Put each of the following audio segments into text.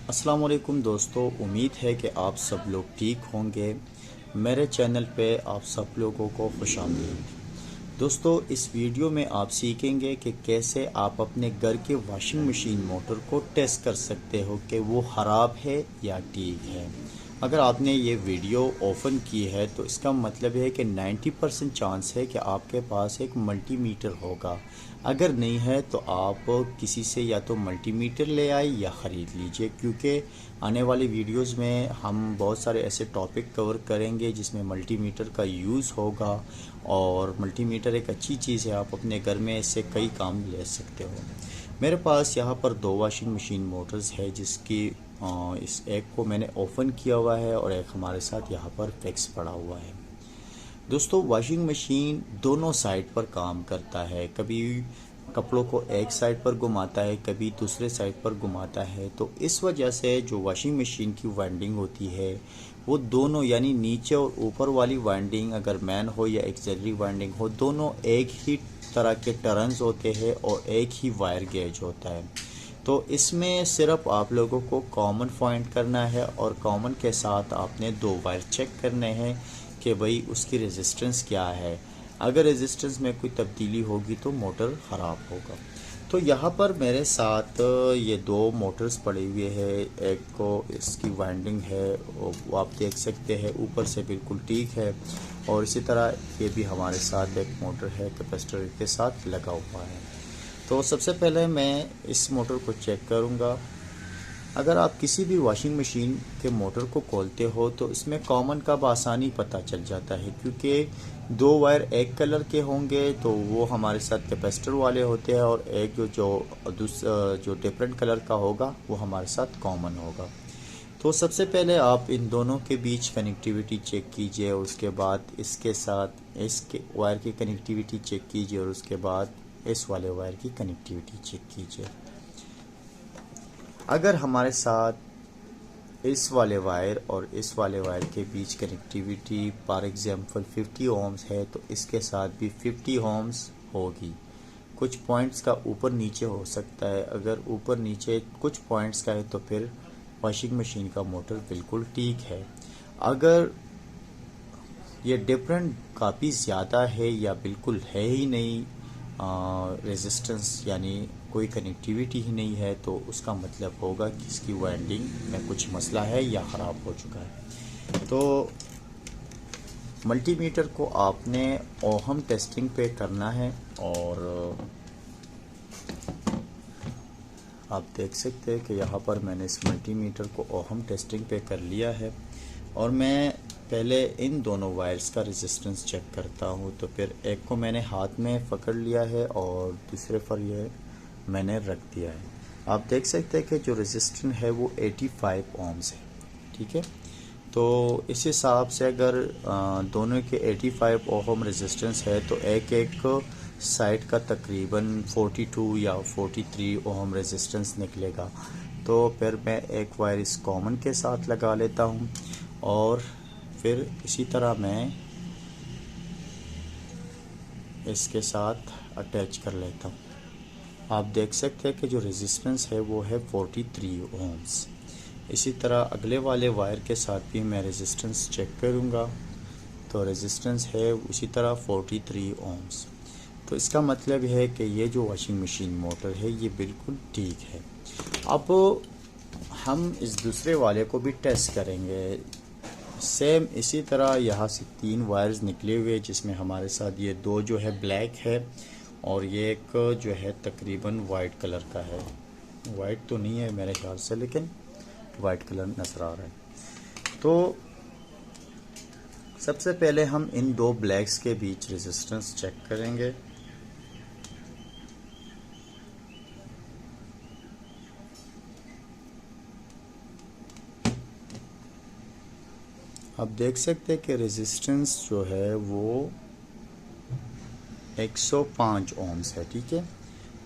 अस्सलाम वालेकुम दोस्तों, उम्मीद है कि आप सब लोग ठीक होंगे। मेरे चैनल पे आप सब लोगों को खुशामदीद। दोस्तों, इस वीडियो में आप सीखेंगे कि कैसे आप अपने घर के वॉशिंग मशीन मोटर को टेस्ट कर सकते हो कि वो ख़राब है या ठीक है। अगर आपने ये वीडियो ओपन की है तो इसका मतलब है कि 90% चांस है कि आपके पास एक मल्टीमीटर होगा। अगर नहीं है तो आप किसी से या तो मल्टीमीटर ले आए या ख़रीद लीजिए, क्योंकि आने वाली वीडियोस में हम बहुत सारे ऐसे टॉपिक कवर करेंगे जिसमें मल्टीमीटर का यूज़ होगा। और मल्टीमीटर एक अच्छी चीज़ है, आप अपने घर में इससे कई काम ले सकते हो। मेरे पास यहाँ पर 2 वॉशिंग मशीन मोटर्स है, जिसकी इस एक को मैंने ओपन किया हुआ है और एक हमारे साथ यहाँ पर फिक्स पड़ा हुआ है। दोस्तों, वॉशिंग मशीन दोनों साइड पर काम करता है। कभी कपड़ों को एक साइड पर घुमाता है, कभी दूसरे साइड पर घुमाता है। तो इस वजह से जो वॉशिंग मशीन की वाइंडिंग होती है वो दोनों, यानी नीचे और ऊपर वाली वाइंडिंग अगर मैन हो या एक्सिलरी वाइंडिंग हो, दोनों एक ही तरह के टर्न्स होते हैं और एक ही वायर गेज होता है। तो इसमें सिर्फ आप लोगों को कॉमन पॉइंट करना है और कॉमन के साथ आपने 2 वायर चेक करने हैं कि भाई उसकी रेजिस्टेंस क्या है। अगर रेजिस्टेंस में कोई तब्दीली होगी तो मोटर ख़राब होगा। तो यहाँ पर मेरे साथ ये 2 मोटर्स पड़े हुए हैं। एक को इसकी वाइंडिंग है वो आप देख सकते हैं ऊपर से बिल्कुल ठीक है, और इसी तरह ये भी हमारे साथ एक मोटर है कैपेसिटर के साथ लगा हुआ है। तो सबसे पहले मैं इस मोटर को चेक करूँगा। अगर आप किसी भी वॉशिंग मशीन के मोटर को खोलते हो तो इसमें कॉमन का बआसानी पता चल जाता है, क्योंकि 2 वायर एक कलर के होंगे तो वो हमारे साथ कैपेसिटर वाले होते हैं, और एक जो डिफरेंट कलर का होगा वो हमारे साथ कॉमन होगा। तो सबसे पहले आप इन दोनों के बीच कनेक्टिविटी चेक कीजिए, और उसके बाद इसके साथ इसके वायर की कनेक्टिविटी चेक कीजिए, और उसके बाद इस वाले वायर की कनेक्टिविटी चेक कीजिए। अगर हमारे साथ इस वाले वायर और इस वाले वायर के बीच कनेक्टिविटी फॉर एग्जांपल 50 ओम्स है तो इसके साथ भी 50 ओम्स होगी। कुछ पॉइंट्स का ऊपर नीचे हो सकता है। अगर ऊपर नीचे कुछ पॉइंट्स का है तो फिर वॉशिंग मशीन का मोटर बिल्कुल ठीक है। अगर ये डिफरेंट काफ़ी ज़्यादा है या बिल्कुल है ही नहीं, रेजिस्टेंस यानी कोई कनेक्टिविटी ही नहीं है, तो उसका मतलब होगा कि इसकी वाइंडिंग में कुछ मसला है या ख़राब हो चुका है। तो मल्टीमीटर को आपने ओहम टेस्टिंग पे करना है, और आप देख सकते हैं कि यहाँ पर मैंने इस मल्टीमीटर को ओहम टेस्टिंग पे कर लिया है। और मैं पहले इन दोनों वायर्स का रेजिस्टेंस चेक करता हूँ। तो फिर एक को मैंने हाथ में पकड़ लिया है और दूसरे पर ये मैंने रख दिया है। आप देख सकते हैं कि जो रेजिस्टेंस है वो 85 ओम्स है, ठीक है। तो इस हिसाब से अगर दोनों के 85 ओम रेजिस्टेंस है तो एक एक साइड का तकरीबन 42 या 43 ओम रेजिस्टेंस निकलेगा। तो फिर मैं एक वायर इस कॉमन के साथ लगा लेता हूँ, और फिर इसी तरह मैं इसके साथ अटैच कर लेता हूँ। आप देख सकते हैं कि जो रेजिस्टेंस है वो है 43 ओम्स। इसी तरह अगले वाले वायर के साथ भी मैं रेजिस्टेंस चेक करूँगा, तो रेजिस्टेंस है उसी तरह 43 ओम्स। तो इसका मतलब है कि ये जो वॉशिंग मशीन मोटर है ये बिल्कुल ठीक है। अब हम इस दूसरे वाले को भी टेस्ट करेंगे। सेम इसी तरह यहाँ से 3 वायर्स निकले हुए, जिसमें हमारे साथ ये 2 जो है ब्लैक है और ये एक जो है तकरीबन वाइट कलर का है। वाइट तो नहीं है मेरे ख्याल से, लेकिन वाइट कलर नज़र आ रहा है। तो सबसे पहले हम इन 2 ब्लैक्स के बीच रेजिस्टेंस चेक करेंगे। आप देख सकते हैं कि रेजिस्टेंस जो है वो 105 ओम्स है, ठीक है।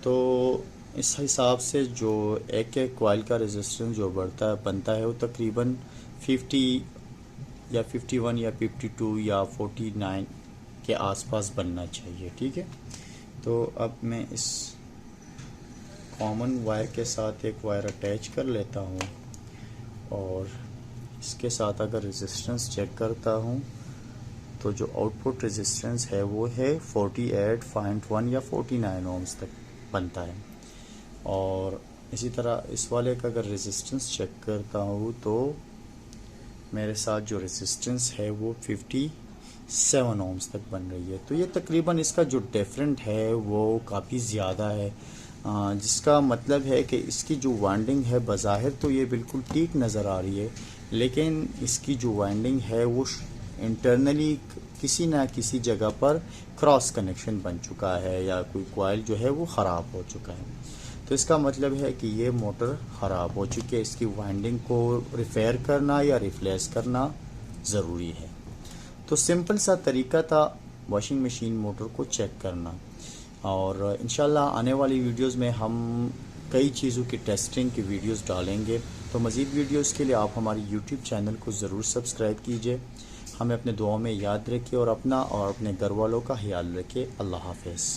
तो इस हिसाब से जो एक कॉइल का रेजिस्टेंस जो बनता है वो तकरीबन 50 या 51 या 52 या 49 के आसपास बनना चाहिए, ठीक है। तो अब मैं इस कॉमन वायर के साथ एक वायर अटैच कर लेता हूँ, اور اس کے ساتھ اگر ریزسٹنس چیک کرتا ہوں تو جو آؤٹ پٹ ریزسٹنس ہے وہ ہے 48.1 یا 49 اومز تک بنتا ہے. اور اسی طرح اس والے کا اگر ریزسٹنس چیک کرتا ہوں تو میرے ساتھ جو ریزسٹنس ہے وہ 57 اومز تک بن رہی ہے. تو یہ تقریباً اس کا جو ڈیفرنٹ ہے وہ کافی زیادہ ہے، جس کا مطلب ہے کہ اس کی جو وائنڈنگ ہے بظاہر تو یہ بالکل ٹھیک نظر آ رہی ہے، لیکن اس کی جو وائنڈنگ ہے وہ انٹرنلی کسی نہ کسی جگہ پر کراس کنیکشن بن چکا ہے یا کوئی کوائل جو ہے وہ خراب ہو چکا ہے. تو اس کا مطلب ہے کہ یہ موٹر خراب ہو چکی ہے، اس کی وائنڈنگ کو ریپیئر کرنا یا ریپلیس کرنا ضروری ہے. تو سمپل سا طریقہ تھا واشنگ مشین موٹر کو چیک کرنا. اور انشاءاللہ آنے والی ویڈیوز میں ہم کئی چیزوں کی ٹیسٹنگ کی ویڈیوز ڈالیں گے. تو مزید ویڈیوز کے لیے آپ ہماری یوٹیوب چینل کو ضرور سبسکرائب کیجئے. ہمیں اپنے دعاؤں میں یاد رکھیے اور اپنا اور اپنے گھر والوں کا خیال رکھیے. اللہ حافظ.